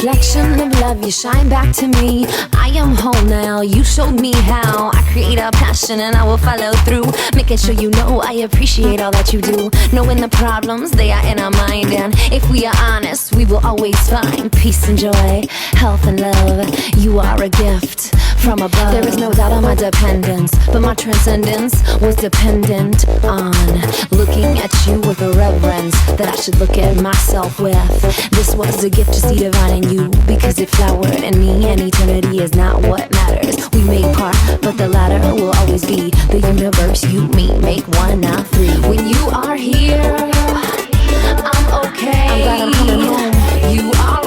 reflection of love, you shine back to me. I am whole now, you showed me how. I create a passion and I will follow through, making sure you know I appreciate all that you do. Knowing the problems, they are in our mind, and if we are honest, we will always find peace and joy, health and love. You are a gift from above. There is no doubt on my dependence, but my transcendence was dependent on looking at you with a reverence that I should look at myself with. This was a gift to see divine in you, because it flowered in me, and eternity is not what matters. We made part, but the latter will always be the universe. You, me, make one, not three. When you are here, I'm okay. I'm glad I'm coming home. You are